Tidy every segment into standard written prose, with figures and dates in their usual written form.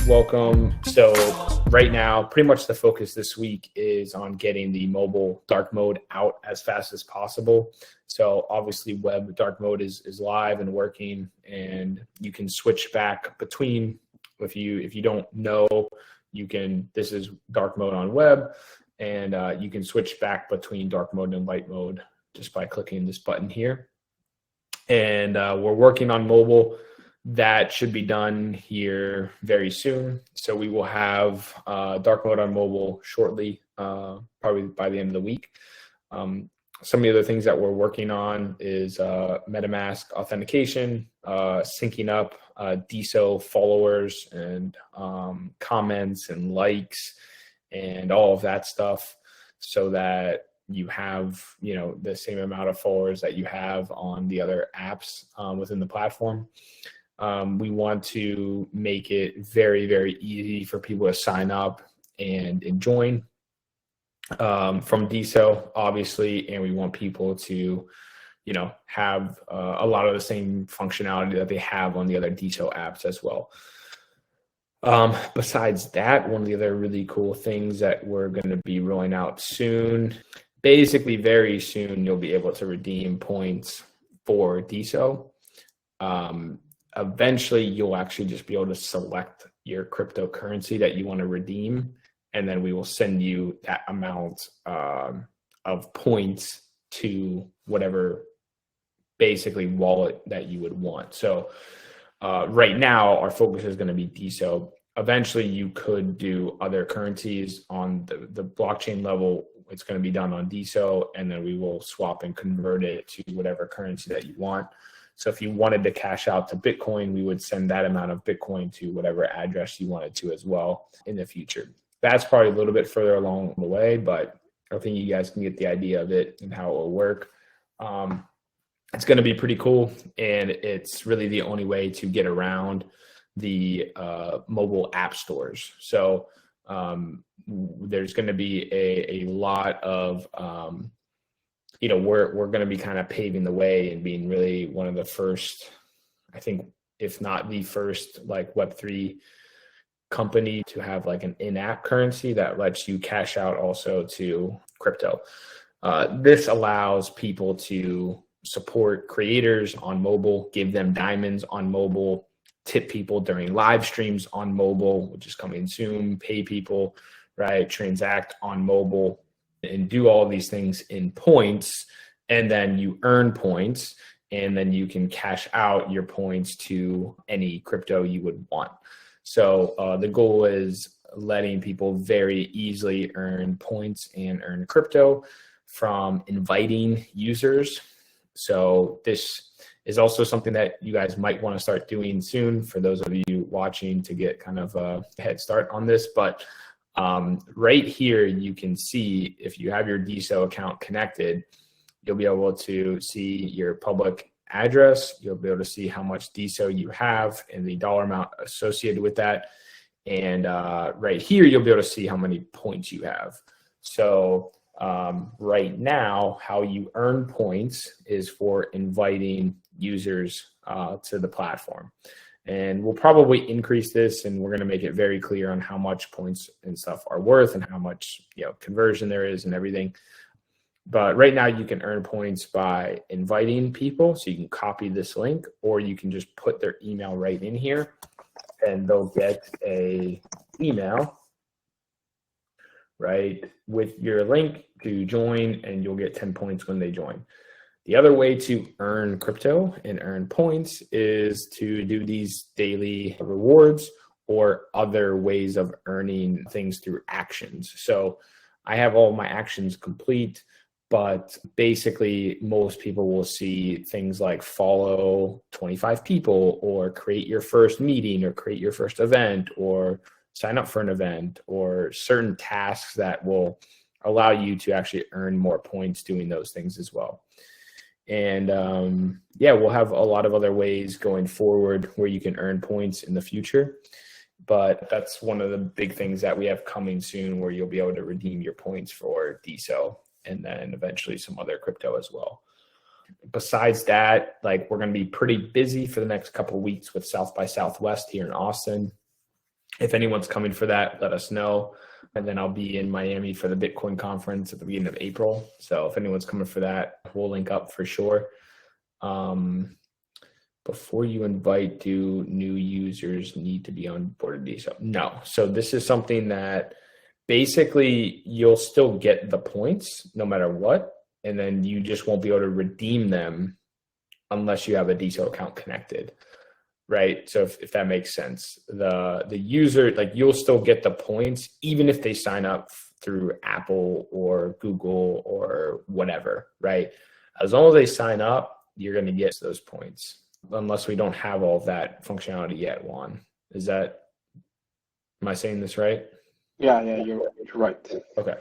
welcome. So right now, pretty much the focus this week is on getting the mobile dark mode out as fast as possible. So obviously web dark mode is live and working, and you can switch back between, if you don't know, this is dark mode on web, and you can switch back between dark mode and light mode just by clicking this button here. And we're working on mobile. That should be done here very soon. So we will have dark mode on mobile shortly, probably by the end of the week. Some of the other things that we're working on is MetaMask authentication, syncing up DeSo followers and comments and likes and all of that stuff, so that you have, the same amount of followers that you have on the other apps within the platform. We want to make it very, very easy for people to sign up and join from DeSo, obviously, and we want people to, have a lot of the same functionality that they have on the other DeSo apps as well. Besides that, one of the other really cool things that we're going to be rolling out soon, basically very soon, you'll be able to redeem points for DeSo. Eventually, you'll actually just be able to select your cryptocurrency that you want to redeem, and then we will send you that amount of points to whatever basically wallet that you would want. So right now, our focus is going to be DeSo. Eventually, you could do other currencies on the blockchain level. It's going to be done on DeSo, and then we will swap and convert it to whatever currency that you want. So if you wanted to cash out to Bitcoin, we would send that amount of Bitcoin to whatever address you wanted to as well in the future. That's probably a little bit further along the way, but I think you guys can get the idea of it and how it will work. It's going to be pretty cool, and it's really the only way to get around the mobile app stores. So there's going to be a lot of we're going to be kind of paving the way and being really one of the first, I think, if not the first, like Web3 company to have like an in-app currency that lets you cash out also to crypto. This allows people to support creators on mobile, give them diamonds on mobile, tip people during live streams on mobile, which is coming soon, pay people, right, transact on mobile, and do all of these things in points, and then you earn points, and then you can cash out your points to any crypto you would want. So the goal is letting people very easily earn points and earn crypto from inviting users. So this is also something that you guys might want to start doing soon for those of you watching to get kind of a head start on this. But right here, you can see if you have your DeSo account connected, you'll be able to see your public address. You'll be able to see how much DeSo you have and the dollar amount associated with that. And right here, you'll be able to see how many points you have. So right now, how you earn points is for inviting users to the platform. And we'll probably increase this, and we're going to make it very clear on how much points and stuff are worth and how much conversion there is and everything. But right now you can earn points by inviting people. So you can copy this link, or you can just put their email right in here, and they'll get a email right with your link to join, and you'll get 10 points when they join. The other way to earn crypto and earn points is to do these daily rewards or other ways of earning things through actions. So I have all my actions complete, but basically most people will see things like follow 25 people, or create your first meeting, or create your first event, or sign up for an event, or certain tasks that will allow you to actually earn more points doing those things as well. And we'll have a lot of other ways going forward where you can earn points in the future. But that's one of the big things that we have coming soon, where you'll be able to redeem your points for DeSo and then eventually some other crypto as well. Besides that, we're going to be pretty busy for the next couple of weeks with South by Southwest here in Austin. If anyone's coming for that, let us know. And then I'll be in Miami for the Bitcoin conference at the beginning of April. So if anyone's coming for that, we'll link up for sure. Before you invite, do new users need to be onboarded DeSo? No. So this is something that basically you'll still get the points no matter what. And then you just won't be able to redeem them unless you have a DeSo account connected. Right. So if that makes sense, the user, like you'll still get the points, even if they sign up through Apple or Google or whatever. Right. As long as they sign up, you're going to get those points unless we don't have all of that functionality yet. Juan, am I saying this right? Yeah, you're right. Okay.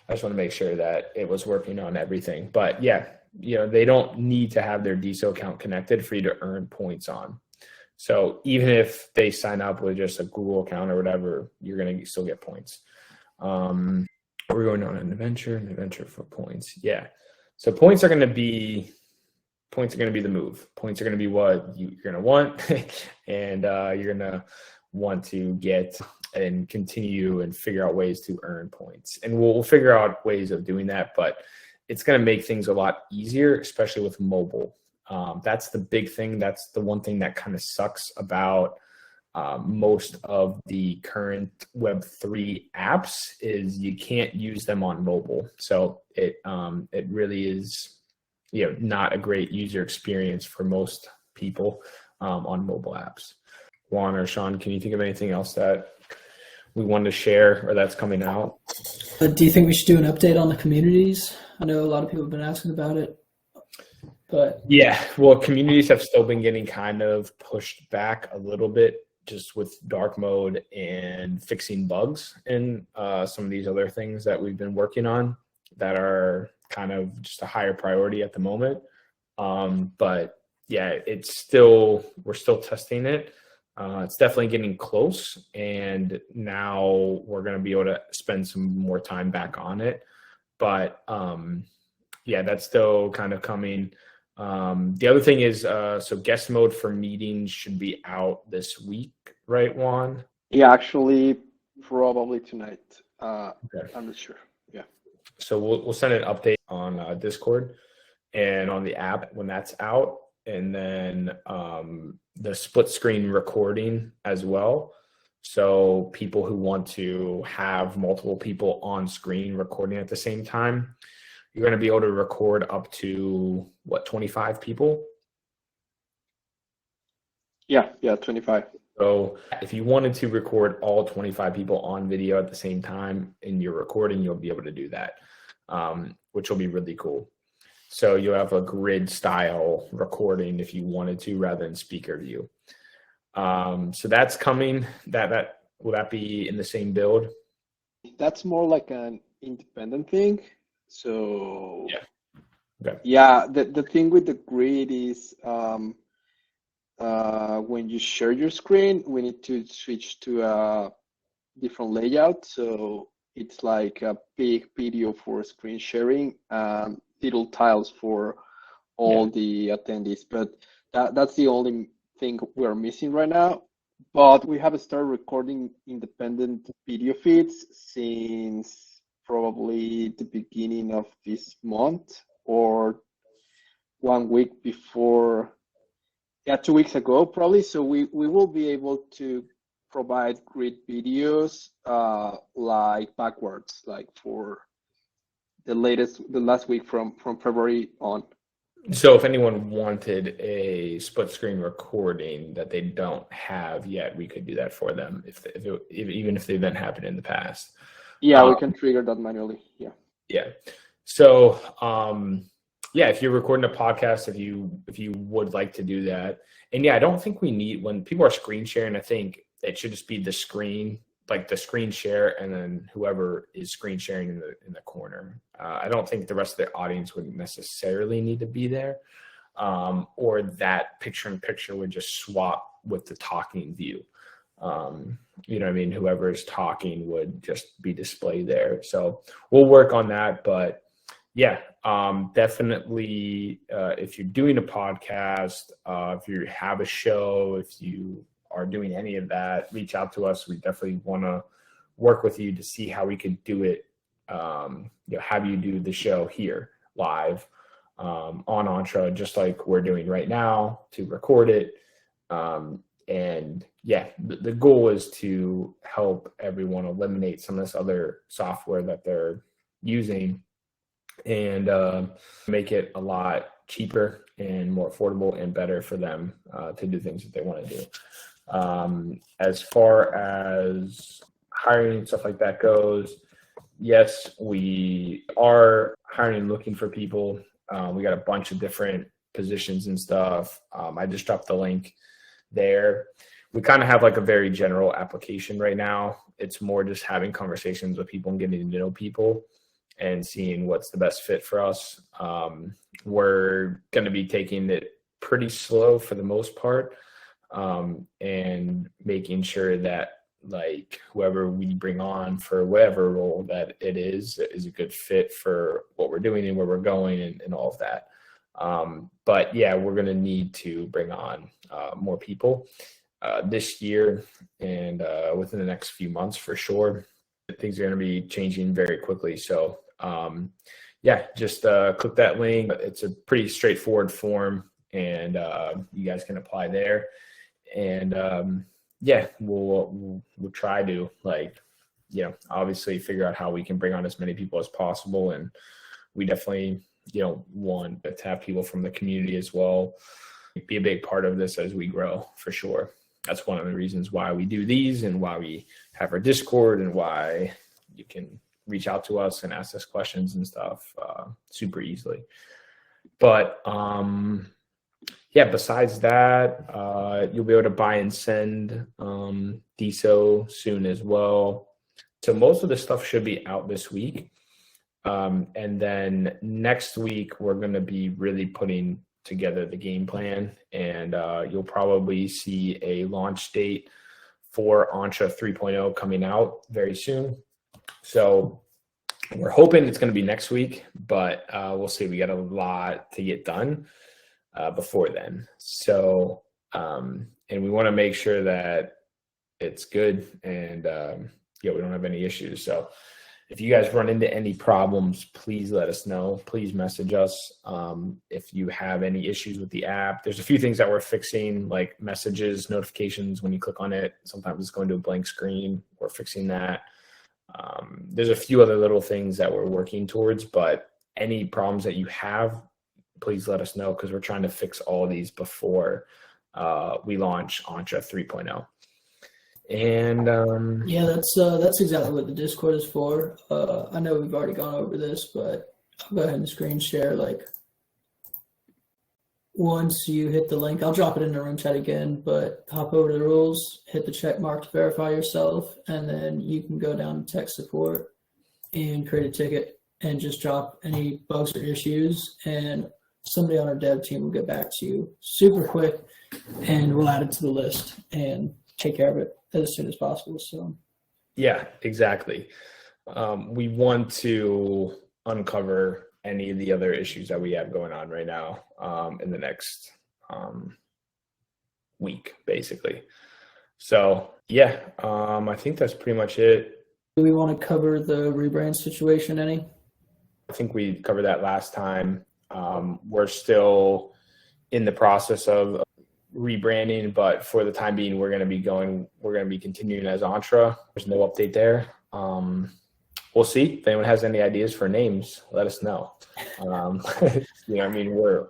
I just want to make sure that it was working on everything, but yeah, they don't need to have their DeSo account connected for you to earn points on. So even if they sign up with just a Google account or whatever, you're going to still get points. We're going on an adventure for points. Yeah. So points are going to be the move. Points are going to be what you're going to want and you're going to want to get and continue and figure out ways to earn points. And we'll figure out ways of doing that, but it's going to make things a lot easier, especially with mobile. That's the big thing. That's the one thing that kind of sucks about most of the current Web3 apps is you can't use them on mobile. So it really is, not a great user experience for most people on mobile apps. Juan or Sean, can you think of anything else that we wanted to share or that's coming out? Do you think we should do an update on the communities? I know a lot of people have been asking about it. But yeah, well, communities have still been getting kind of pushed back a little bit just with dark mode and fixing bugs and some of these other things that we've been working on that are kind of just a higher priority at the moment. But yeah, we're still testing it. It's definitely getting close, and now we're going to be able to spend some more time back on it. But yeah, that's still kind of coming. The other thing is, so guest mode for meetings should be out this week, right, Juan? Yeah, actually, probably tonight. Okay. I'm not sure. Yeah. So we'll send an update on Discord and on the app when that's out, and then the split screen recording as well. So people who want to have multiple people on screen recording at the same time, you're going to be able to record up to 25 people? Yeah, 25. So if you wanted to record all 25 people on video at the same time in your recording, you'll be able to do that, which will be really cool. So you'll have a grid style recording if you wanted to, rather than speaker view. So that's coming. Will that be in the same build? That's more like an independent thing. So yeah, okay. Yeah, the thing with the grid is when you share your screen, we need to switch to a different layout. So it's like a big video for screen sharing and little tiles for all the attendees. But that's the only thing we're missing right now. But we have started recording independent video feeds since probably the beginning of this month or 1 week before, 2 weeks ago probably. So we will be able to provide grid videos like backwards, like for the last week from February on. So if anyone wanted a split screen recording that they don't have yet, we could do that for them even if the event happened in the past. Yeah, we can trigger that manually. Yeah. So if you're recording a podcast, if you would like to do that, and I don't think we need, when people are screen sharing, I think it should just be the screen, like the screen share, and then whoever is screen sharing in the corner. I don't think the rest of the audience would necessarily need to be there, or that picture in picture would just swap with the talking view. You know what I mean? Whoever is talking would just be displayed there. So we'll work on that, but definitely if you're doing a podcast, if you have a show, if you are doing any of that, reach out to us. We definitely want to work with you to see how we could do it. Have you do the show here live on Entre, just like we're doing right now, to record it. And yeah, the goal is to help everyone eliminate some of this other software that they're using and make it a lot cheaper and more affordable and better for them to do things that they want to do. As far as hiring and stuff like that goes, yes, we are hiring and looking for people. We got a bunch of different positions and stuff. I just dropped the link there. We kind of have like a very general application right now. It's more just having conversations with people and getting to know people and seeing what's the best fit for us. We're going to be taking it pretty slow for the most part, and making sure that like whoever we bring on for whatever role that it is a good fit for what we're doing and where we're going and all of that. But yeah, we're going to need to bring on more people this year and within the next few months for sure. Things are going to be changing very quickly. So yeah, just click that link. It's a pretty straightforward form, and you guys can apply there. And yeah, we'll try to obviously figure out how we can bring on as many people as possible. And we definitely, want to have people from the community as well be a big part of this as we grow, for sure. That's one of the reasons why we do these and why we have our Discord and why you can reach out to us and ask us questions and stuff super easily. But yeah, besides that, you'll be able to buy and send DeSo soon as well. So most of the stuff should be out this week. And then next week, we're going to be really putting together the game plan, and you'll probably see a launch date for Entre 3.0 coming out very soon. So we're hoping it's going to be next week, but we'll see. We got a lot to get done before then. So, and we want to make sure that it's good and we don't have any issues. So if you guys run into any problems, please let us know. Please message us. If you have any issues with the app, there's a few things that we're fixing, like messages, notifications. When you click on it, sometimes it's going to a blank screen. We're fixing that. There's a few other little things that we're working towards, but any problems that you have, please let us know, because we're trying to fix all these before we launch Entre 3.0. And yeah, that's exactly what the Discord is for. I know we've already gone over this, but I'll go ahead and screen share. Like, once you hit the link, I'll drop it in the room chat again, but hop over to the rules, hit the check mark to verify yourself, and then you can go down to tech support and create a ticket and just drop any bugs or issues, and somebody on our dev team will get back to you super quick, and we'll add it to the list and take care of it as soon as possible. So yeah, exactly. We want to uncover any of the other issues that we have going on right now in the next week, basically. So yeah, I think that's pretty much it. Do we want to cover the rebrand situation any? I think we covered that last time. We're still in the process of rebranding, but for the time being, we're going to be continuing as Entre. There's no update there. We'll see. If anyone has any ideas for names, let us know. We're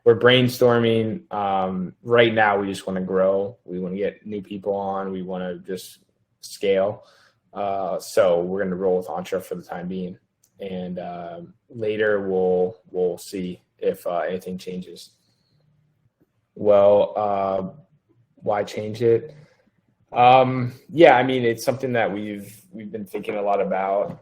brainstorming. Right now, we just want to grow. We want to get new people on. We want to just scale. So we're going to roll with Entre for the time being. And later, we'll see if anything changes. Well, why change it? Yeah, it's something that we've been thinking a lot about.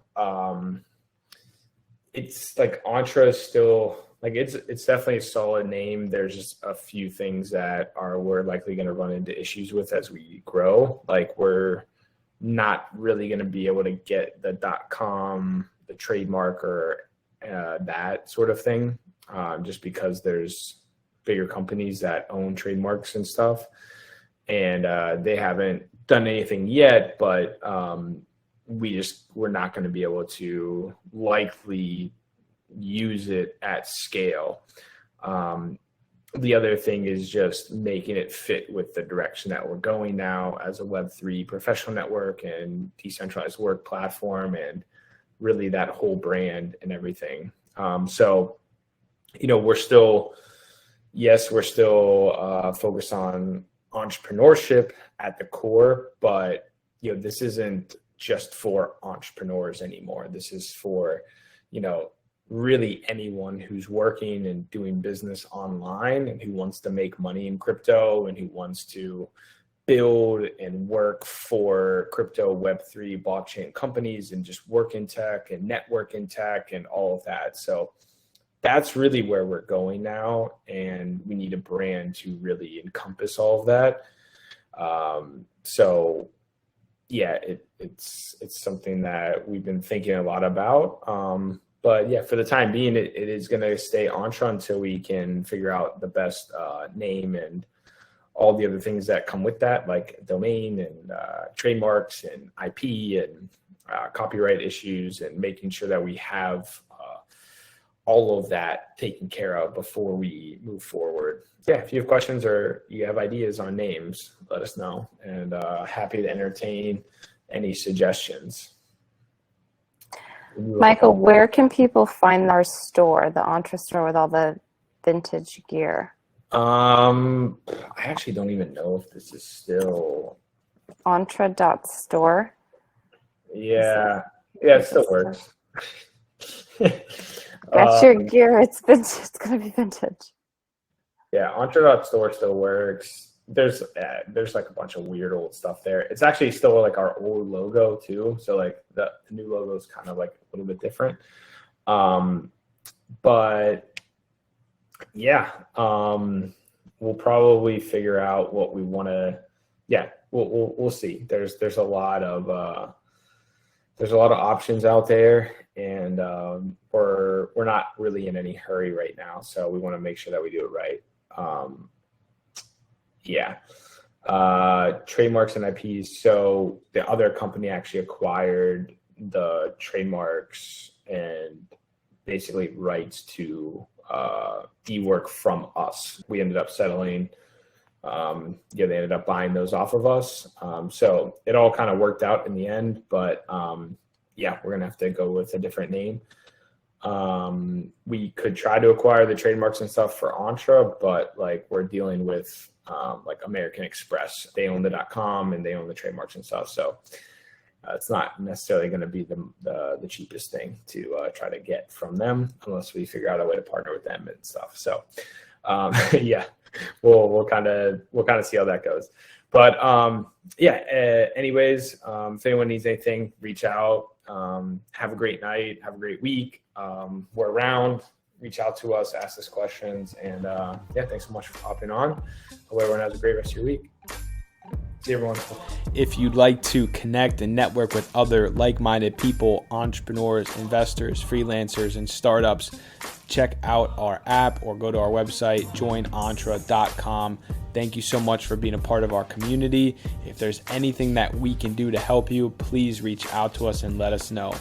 It's like Entre is still like it's definitely a solid name. There's just a few things that we're likely going to run into issues with as we grow. Like, we're not really going to be able to get the .com, the trademark, or that sort of thing, just because there's bigger companies that own trademarks and stuff. and they haven't done anything yet, but we're not going to be able to likely use it at scale. The other thing is just making it fit with the direction that we're going now as a Web3 professional network and decentralized work platform, and really that whole brand and everything. So, we're still focused on entrepreneurship at the core, but this isn't just for entrepreneurs anymore. This is for, really anyone who's working and doing business online and who wants to make money in crypto and who wants to build and work for crypto, Web3, blockchain companies, and just work in tech and network in tech and all of that. So that's really where we're going now, and we need a brand to really encompass all of that. So yeah, it's something that we've been thinking a lot about. But yeah, for the time being, it is going to stay Entre until we can figure out the best name and all the other things that come with that, like domain and trademarks and IP and copyright issues, and making sure that we have all of that taken care of before we move forward. Yeah, if you have questions or you have ideas on names, let us know, and happy to entertain any suggestions. Michael, where can people find our store, the Entre store with all the vintage gear? I actually don't even know if this is still Entre.store. Yeah, it still works. That's your gear. It's vintage. It's gonna be vintage. Yeah, Entre.store still works. There's like a bunch of weird old stuff there. It's actually still like our old logo too. So like the new logo is kind of like a little bit different. But yeah, we'll probably figure out what we want to. Yeah, we'll see. There's a lot of options out there, and we're not really in any hurry right now. So we want to make sure that we do it right. Yeah. Trademarks and IPs. So the other company actually acquired the trademarks and basically rights to DeWork from us. We ended up settling. They ended up buying those off of us. So it all kind of worked out in the end, but we're gonna have to go with a different name. We could try to acquire the trademarks and stuff for Entre, but like we're dealing with like American Express. They own the .com and they own the trademarks and stuff. So it's not necessarily going to be the cheapest thing to try to get from them unless we figure out a way to partner with them and stuff. So yeah, we'll kind of see how that goes. But anyways, if anyone needs anything, reach out. Have a great night. Have a great week. We're around. Reach out to us, ask us questions, and thanks so much for hopping on. Hope everyone has a great rest of your week. See everyone. If you'd like to connect and network with other like-minded people, entrepreneurs, investors, freelancers, and startups, check out our app or go to our website, joinentre.com. Thank you so much for being a part of our community. If there's anything that we can do to help you, please reach out to us and let us know.